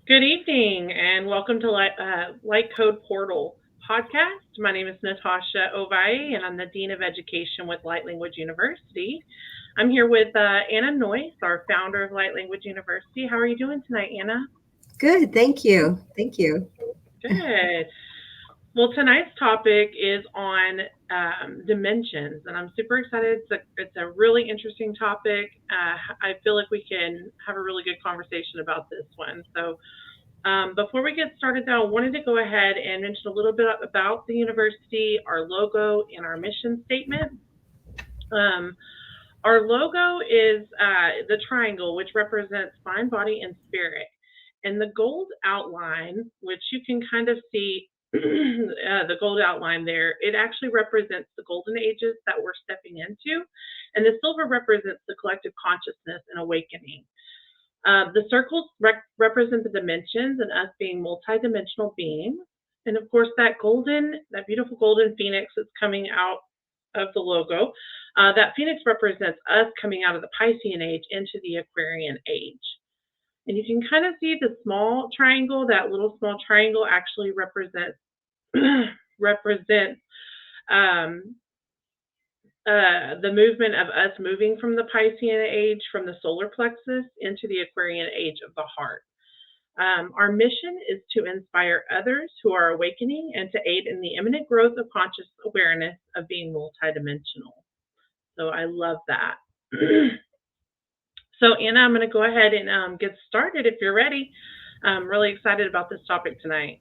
Good evening and welcome to Light Code Portal podcast. My name is Natasha Ovai and I'm the Dean of Education with Light Language University. I'm here with Anna Noyce, our founder of Light Language University. How are you doing tonight, Anna? Good, thank you. Thank you. Good. Well, tonight's topic is on dimensions, and I'm super excited. It's a really interesting topic. I feel like we can have a really good conversation about this one. Before we get started, though, I wanted to go ahead and mention a little bit about the university, our logo, and our mission statement. Um, our logo is the triangle, which represents mind, body, and spirit. And the gold outline, which you can kind of see the gold outline there, it actually represents the golden ages that we're stepping into. And the silver represents the collective consciousness and awakening. The circles represent the dimensions and us being multidimensional beings. And of course, that beautiful golden phoenix that's coming out of the logo, that phoenix represents us coming out of the Piscean age into the Aquarian age. And you can kind of see the small triangle, that little small triangle actually represents um, the movement of us moving from the Piscean age, from the solar plexus, into the Aquarian age of the heart. Our mission is to inspire others who are awakening and to aid in the imminent growth of conscious awareness of being multidimensional. So I love that. So, Anna, I'm going to go ahead and get started if you're ready. I'm really excited about this topic tonight.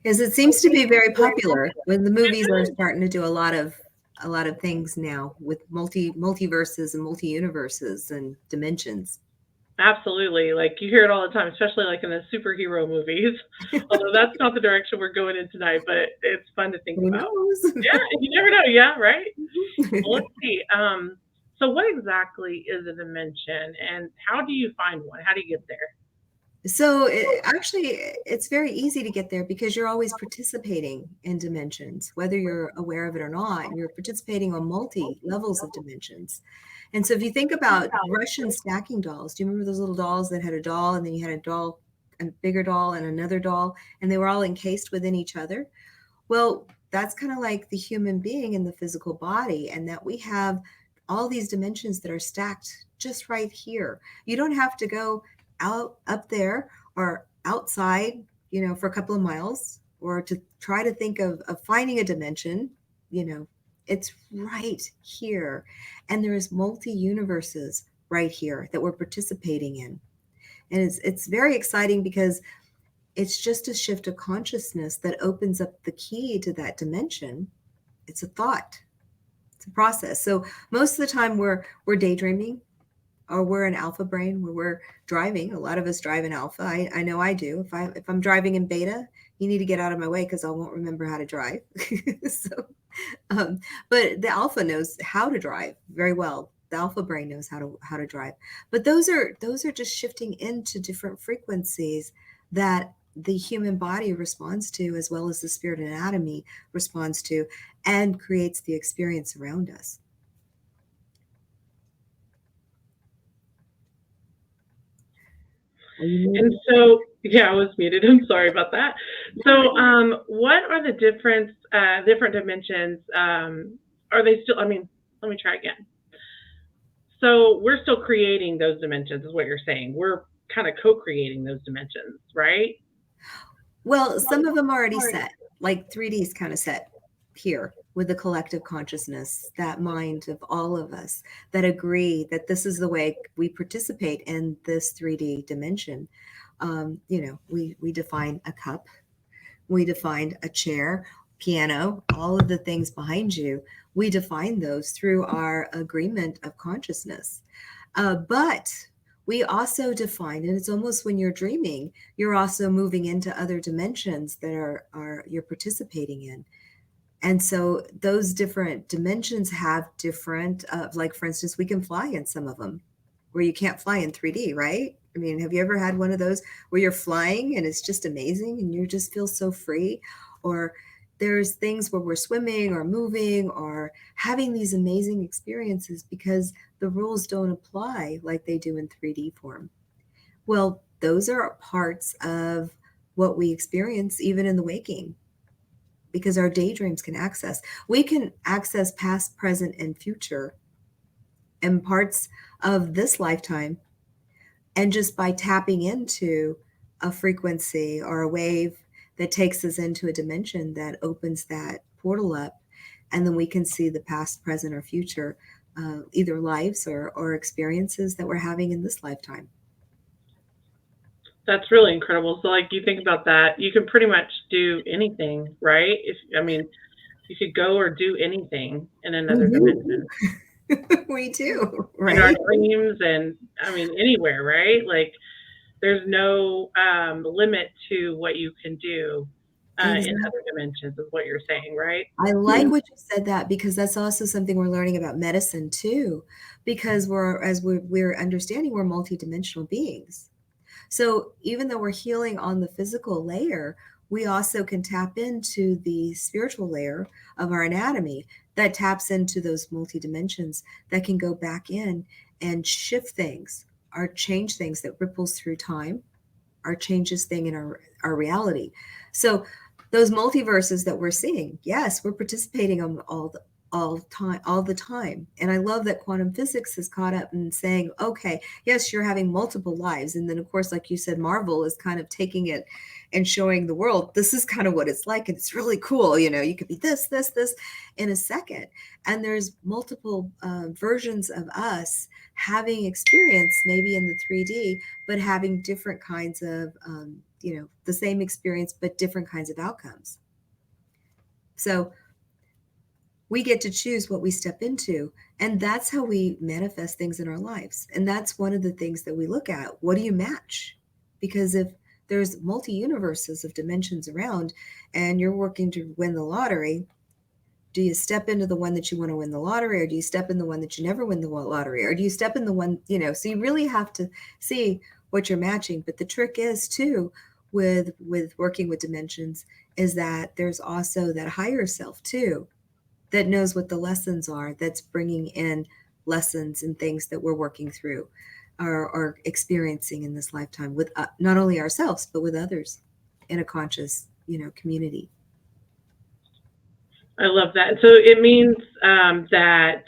Because it seems to be very popular when the movies are starting to do a lot of things now with multiverses and multi-universes and dimensions. Absolutely. Like you hear it all the time, especially like in the superhero movies. Although that's not the direction we're going in tonight, but it's fun to think Who about. knows? Yeah, you never know. Yeah, right. Well, let's see. So what exactly is a dimension, and how do you find one? How do you get there? So it's very easy to get there because you're always participating in dimensions, whether you're aware of it or not. You're participating on multi levels of dimensions. And so if you think about Russian stacking dolls, do you remember those little dolls that had a doll and then you had a doll, a bigger doll and another doll, and they were all encased within each other? Well, that's kind of like the human being in the physical body, and that we have all these dimensions that are stacked just right here. You don't have to go out up there or outside, for a couple of miles, or to try to think of finding a dimension, you know, it's right here. And there's multi-universes right here that we're participating in. And it's very exciting because it's just a shift of consciousness that opens up the key to that dimension. It's a thought. It's a process. So most of the time we're daydreaming, or we're an alpha brain where we're driving. A lot of us drive in alpha. I know I do. If I'm driving in beta, you need to get out of my way because I won't remember how to drive. so, um, but the alpha knows how to drive very well. The alpha brain knows how to drive. But those are just shifting into different frequencies that the human body responds to, as well as the spirit anatomy responds to, and creates the experience around us. Are you And muted? so, yeah, I was muted. I'm sorry about that. So, what are the different dimensions? Are they still? I mean, let me try again. So we're still creating those dimensions, is what you're saying. We're kind of co-creating those dimensions, right? Well, some of them are already set, like 3D is kind of set here with the collective consciousness, that mind of all of us that agree that this is the way we participate in this 3D dimension. We define a cup, we defined a chair, piano, all of the things behind you. We define those through our agreement of consciousness. But we also define, and it's almost when you're dreaming, you're also moving into other dimensions that are you're participating in. And so those different dimensions have different, like for instance, we can fly in some of them where you can't fly in 3D, right? I mean, have you ever had one of those where you're flying and it's just amazing and you just feel so free? Or there's things where we're swimming or moving or having these amazing experiences because the rules don't apply like they do in 3D form. Well, those are parts of what we experience even in the waking, because our daydreams we can access past, present, and future and parts of this lifetime. And just by tapping into a frequency or a wave that takes us into a dimension that opens that portal up, and then we can see the past, present, or future, either lives or experiences that we're having in this lifetime. That's really incredible. So, like, you think about that, you can pretty much do anything, right? I mean, you could go or do anything in another dimension. We do, In our right? dreams, and I mean, anywhere, right? Like, there's no limit to what you can do in other dimensions, is what you're saying, right? I like what you said that, because that's also something we're learning about medicine too, because we're understanding we're multidimensional beings. So even though we're healing on the physical layer, we also can tap into the spiritual layer of our anatomy that taps into those multi dimensions that can go back in and shift things or change things, that ripples through time or changes thing in our reality. So those multiverses that we're seeing, yes, we're participating on all the time. And I love that quantum physics has caught up and saying, okay, yes, you're having multiple lives. And then of course, like you said, Marvel is kind of taking it and showing the world, this is kind of what it's like. And it's really cool. You could be this in a second. And there's multiple versions of us having experience, maybe in the 3D, but having different kinds of, the same experience, but different kinds of outcomes. So we get to choose what we step into, and that's how we manifest things in our lives. And that's one of the things that we look at. What do you match? Because if there's multi-universes of dimensions around and you're working to win the lottery, do you step into the one that you want to win the lottery, or do you step in the one that you never win the lottery, or do you step in the one, so you really have to see what you're matching. But the trick is too, with working with dimensions, is that there's also that higher self too, that knows what the lessons are, that's bringing in lessons and things that we're working through or experiencing in this lifetime with not only ourselves, but with others in a conscious, community. I love that. So it means that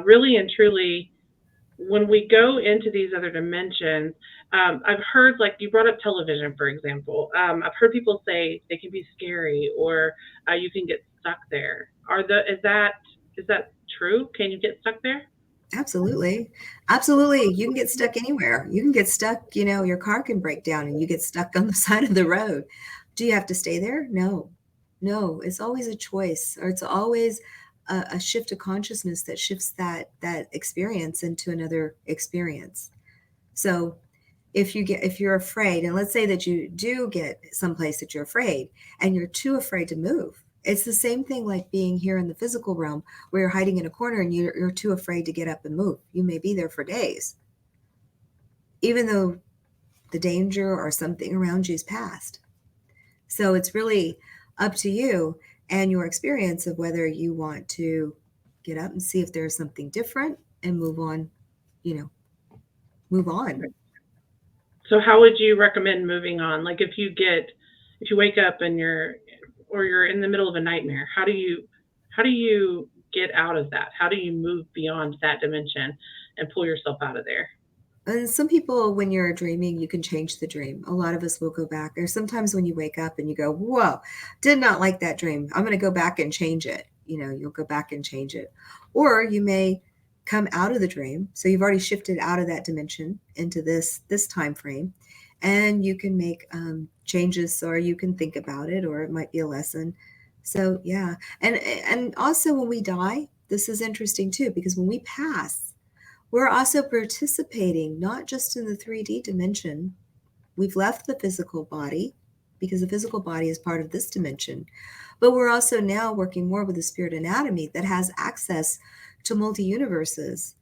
really and truly, when we go into these other dimensions, I've heard, like you brought up television, for example. I've heard people say they can be scary, or you can get stuck there. Is that true? Can you get stuck there? Absolutely. Absolutely. You can get stuck anywhere. You can get stuck, your car can break down and you get stuck on the side of the road. Do you have to stay there? No. It's always a choice, or it's always a shift of consciousness that shifts that experience into another experience. So if you're afraid, and let's say that you do get someplace that you're afraid and you're too afraid to move, it's the same thing like being here in the physical realm, where you're hiding in a corner and you're too afraid to get up and move. You may be there for days, even though the danger or something around you is past. So it's really up to you and your experience of whether you want to get up and see if there's something different and move on. So how would you recommend moving on? Like, if you wake up and you're in the middle of a nightmare, how do you get out of that? How do you move beyond that dimension and pull yourself out of there? And some people, when you're dreaming, you can change the dream. A lot of us will go back. Or sometimes when you wake up and you go, whoa, did not like that dream, I'm going to go back and change it. You'll go back and change it. Or you may come out of the dream. So you've already shifted out of that dimension into this time frame. And you can make changes, or you can think about it, or it might be a lesson. So yeah. And also when we die, this is interesting too, because when we pass, we're also participating not just in the 3D dimension. We've left the physical body, because the physical body is part of this dimension, but we're also now working more with the spirit anatomy that has access to multi-universes.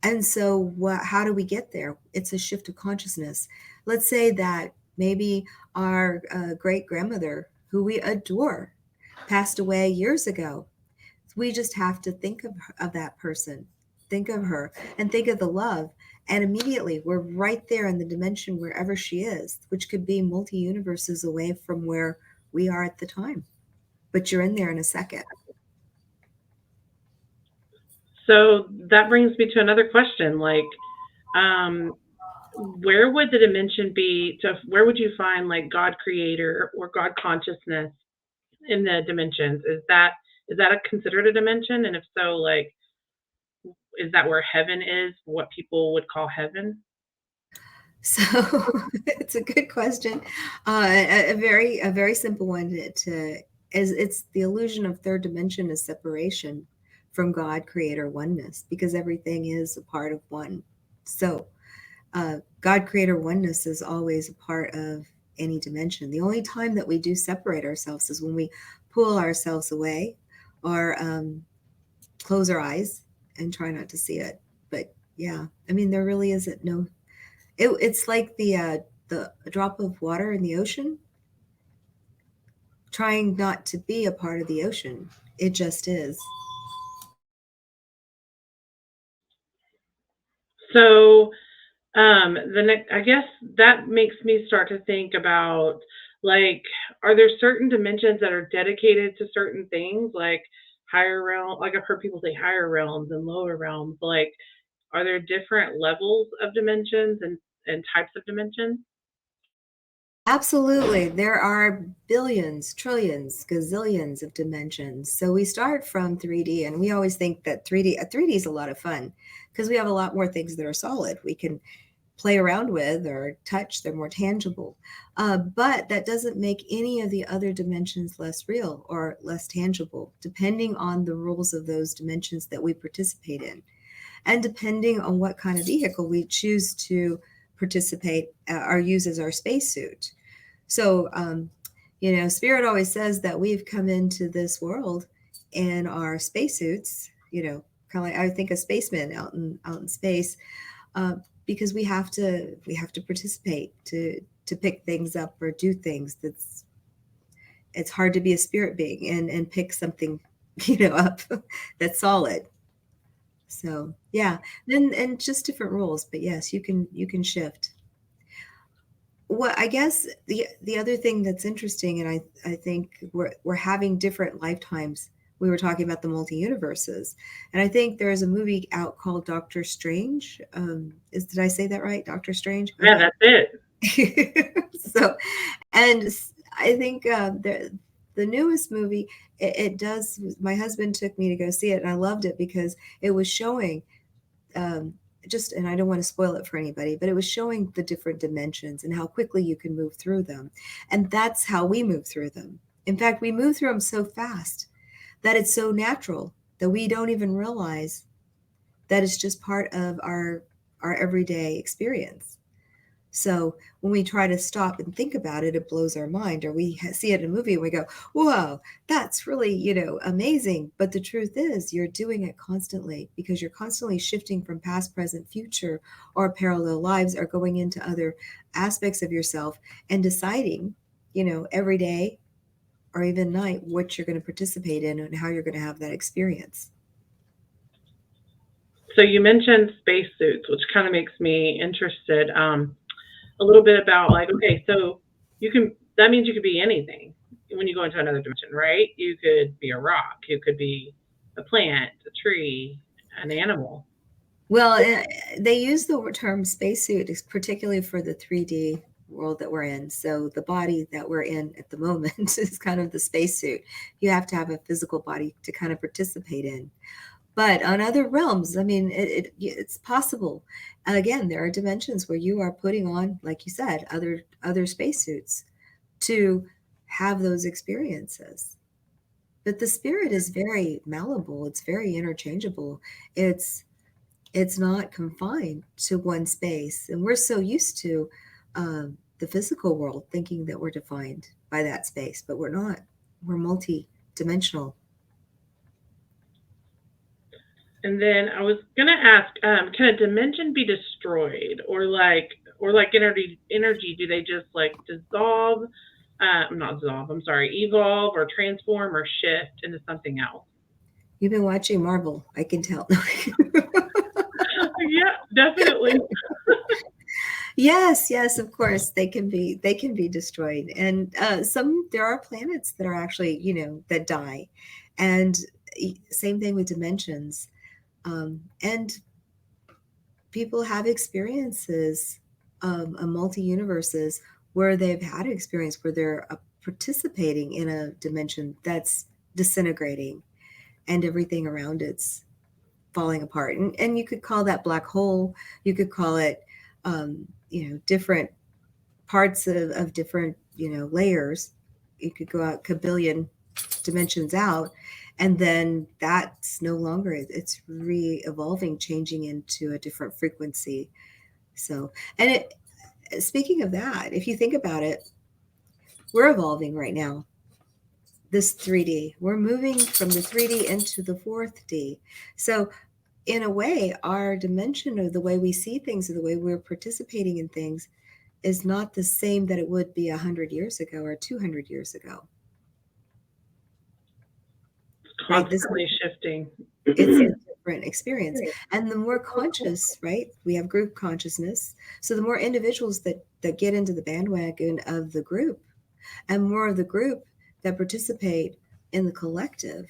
And so how do we get there? It's a shift of consciousness. Let's say that maybe our great-grandmother, who we adore, passed away years ago. We just have to think of that person think of her and think of the love. And immediately we're right there in the dimension wherever she is, which could be multi universes away from where we are at the time. But you're in there in a second. So that brings me to another question. Like, um, where would the dimension be? To where would you find like God creator or God consciousness in the dimensions? Is that considered a dimension? And if so, like, is that where heaven is? What people would call heaven? So it's a good question. A very simple one to is it's the illusion of third dimension is separation from God, creator, oneness, because everything is a part of one. So God, creator, oneness is always a part of any dimension. The only time that we do separate ourselves is when we pull ourselves away or close our eyes and try not to see it. But yeah, I mean, there really isn't no it's like the drop of water in the ocean, trying not to be a part of the ocean. It just is. So the next, I guess that makes me start to think about like, are there certain dimensions that are dedicated to certain things, like higher realm? Like I've heard people say higher realms and lower realms. Like, are there different levels of dimensions and types of dimensions? Absolutely. There are billions, trillions, gazillions of dimensions. So we start from 3D, and we always think that 3D is a lot of fun because we have a lot more things that are solid we can play around with or touch. They're more tangible. But that doesn't make any of the other dimensions less real or less tangible, depending on the rules of those dimensions that we participate in. And depending on what kind of vehicle we choose to participate or use as our spacesuit. So, Spirit always says that we've come into this world in our spacesuits, kind of like I think of spacemen out in space, uh, because we have to participate to pick things up or do things. It's hard to be a spirit being and pick something, up that's solid. So yeah, then and just different rules, but yes, you can shift. What I guess the other thing that's interesting, and I think we're having different lifetimes. We were talking about the multi universes, and I think there is a movie out called Doctor Strange. Did I say that right? Doctor Strange. Yeah, Okay. that's it. So, and I think the newest movie it does. My husband took me to go see it, and I loved it because it was showing um, just, and I don't want to spoil it for anybody, but it was showing the different dimensions and how quickly you can move through them. And that's how we move through them. In fact, we move through them so fast that it's so natural that we don't even realize that it's just part of our everyday experience. So when we try to stop and think about it, it blows our mind. Or we see it in a movie and we go, "Whoa, that's really, amazing." But the truth is, you're doing it constantly because you're constantly shifting from past, present, future, or parallel lives, or going into other aspects of yourself and deciding, every day or even night what you're going to participate in and how you're going to have that experience. So you mentioned spacesuits, which kind of makes me interested. A little bit about like, okay, so that means you could be anything when you go into another dimension, right? You could be a rock, you could be a plant, a tree, an animal. Well, they use the term spacesuit particularly for the 3D world that we're in. So the body that we're in at the moment is kind of the spacesuit. You have to have a physical body to kind of participate in. But on other realms, I mean, it's possible. Again, there are dimensions where you are putting on, like you said, other spacesuits to have those experiences. But the spirit is very malleable. It's very interchangeable. It's it's not confined to one space. And we're so used to the physical world thinking that we're defined by that space, but we're not. We're multi-dimensional. And then I was gonna ask, can a dimension be destroyed, or like energy? Do they just like dissolve? Not dissolve. I'm sorry, evolve or transform or shift into something else? You've been watching Marvel, I can tell. Yeah, definitely. Yes, yes, of course they can be destroyed. And some there are planets that are actually, that die. And same thing with dimensions. And people have experiences, multi-universes, where they've had an experience where they're participating in a dimension that's disintegrating and everything around it's falling apart. And you could call that black hole. You could call it, different parts of different, layers. You could go out kabillion dimensions out, and then that's no longer, it's re-evolving, changing into a different frequency. So, and speaking of that, if you think about it, we're evolving right now. This 3D, we're moving from the 3D into the 4D. So in a way, our dimension of the way we see things or the way we're participating in things is not the same that it would be 100 years ago or 200 years ago. Right? Constantly shifting. It's a different experience. And the more conscious, right? We have group consciousness. So the more individuals that get into the bandwagon of the group, and more of the group that participate in the collective,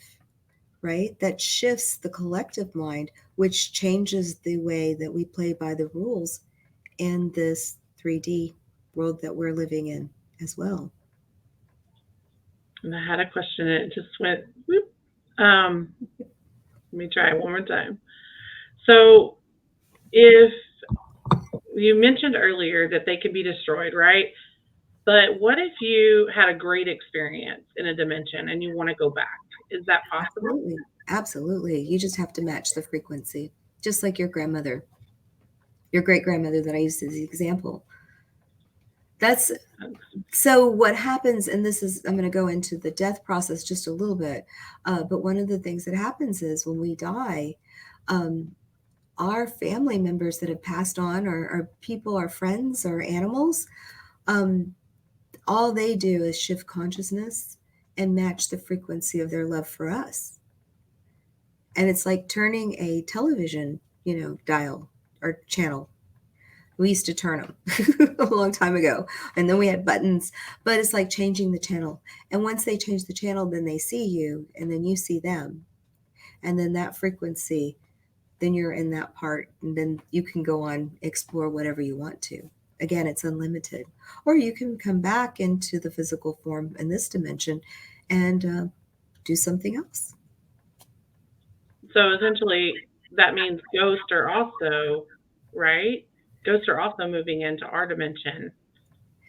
right? That shifts the collective mind, which changes the way that we play by the rules in this 3D world that we're living in as well. And I had a question, and it just went whoop. Let me try it one more time. So, if you mentioned earlier that they could be destroyed, right? But what if you had a great experience in a dimension and you want to go back? Is that possible? Absolutely. Absolutely. You just have to match the frequency, just like your grandmother, your great grandmother that I used as the example. That's so what happens, and this is, I'm going to go into the death process just a little bit. But one of the things that happens is when we die, our family members that have passed on, or people, our friends, or animals, all they do is shift consciousness and match the frequency of their love for us. And it's like turning a television, dial or channel. We used to turn them a long time ago, and then we had buttons, but it's like changing the channel. And once they change the channel, then they see you, and then you see them. And then that frequency, then you're in that part, and then you can go on, explore whatever you want to. Again, it's unlimited. Or you can come back into the physical form in this dimension and do something else. So essentially, that means ghosts are also, right? Ghosts are also moving into our dimension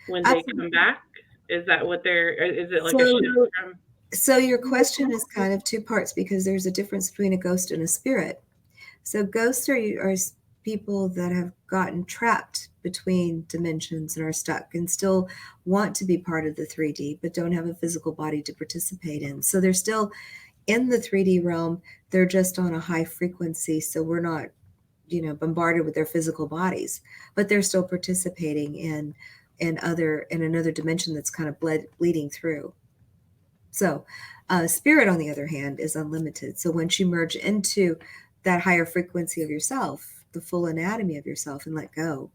when they come back. Is that what is it like a shift from? So your question is kind of two parts, because there's a difference between a ghost and a spirit. So ghosts are people that have gotten trapped between dimensions and are stuck and still want to be part of the 3D, but don't have a physical body to participate in. So they're still in the 3D realm. They're just on a high frequency. So we're not, bombarded with their physical bodies, but they're still participating in another dimension that's kind of bleeding through. So spirit, on the other hand, is unlimited. So once you merge into that higher frequency of yourself, the full anatomy of yourself, and let go,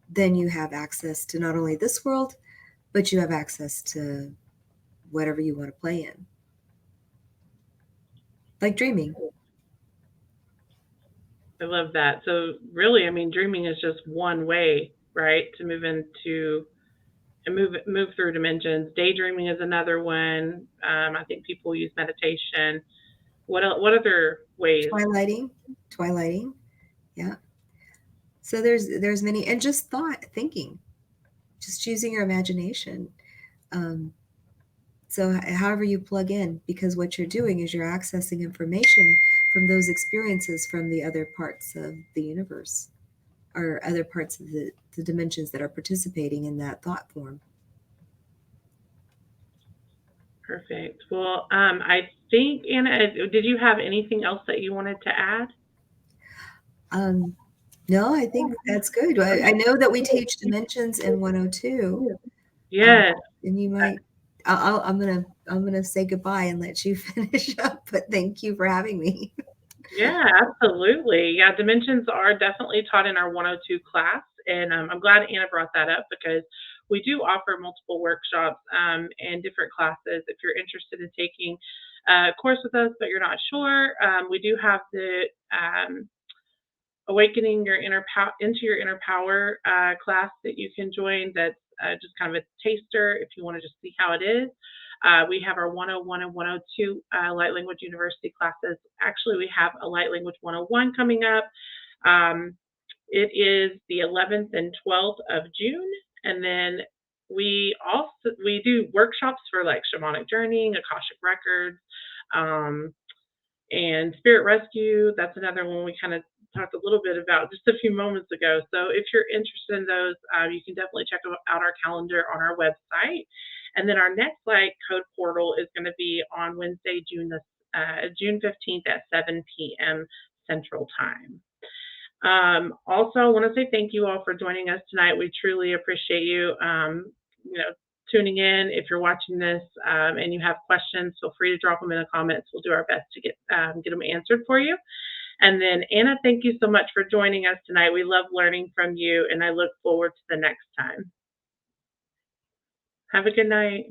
then you have access to not only this world, but you have access to whatever you want to play in. Like dreaming. I love that. So really, I mean, dreaming is just one way, right, to move into and move through dimensions. Daydreaming is another one. I think people use meditation. What other ways? Twilighting. Yeah. So there's many, and just thinking, just using your imagination. So however you plug in, because what you're doing is you're accessing information from those experiences from the other parts of the universe, or other parts of the dimensions that are participating in that thought form. Perfect. Well, I think, Anna, did you have anything else that you wanted to add? No, I think that's good. I know that we teach dimensions in 102. Yes. And you might, I'm gonna say goodbye and let you finish up, but thank you for having me. Yeah, absolutely. Yeah, dimensions are definitely taught in our 102 class, and I'm glad Anna brought that up because we do offer multiple workshops and different classes. If you're interested in taking a course with us, but you're not sure, we do have the awakening your into your inner power class that you can join. That's just kind of a taster if you want to just see how it is. We have our 101 and 102 Light Language University classes. Actually, we have a Light Language 101 coming up. Um, it is the 11th and 12th of June, and then we do workshops for like shamanic journeying, akashic records, um, and spirit rescue. That's another one we kind of talked a little bit about just a few moments ago. So if you're interested in those, you can definitely check out our calendar on our website. And then our next Light Code portal is going to be on Wednesday, June 15th at 7 p.m. Central Time. Also, I want to say thank you all for joining us tonight. We truly appreciate you, you know, tuning in. If you're watching this and you have questions, feel free to drop them in the comments. We'll do our best to get them answered for you. And then Anna, thank you so much for joining us tonight. We love learning from you, and I look forward to the next time. Have a good night.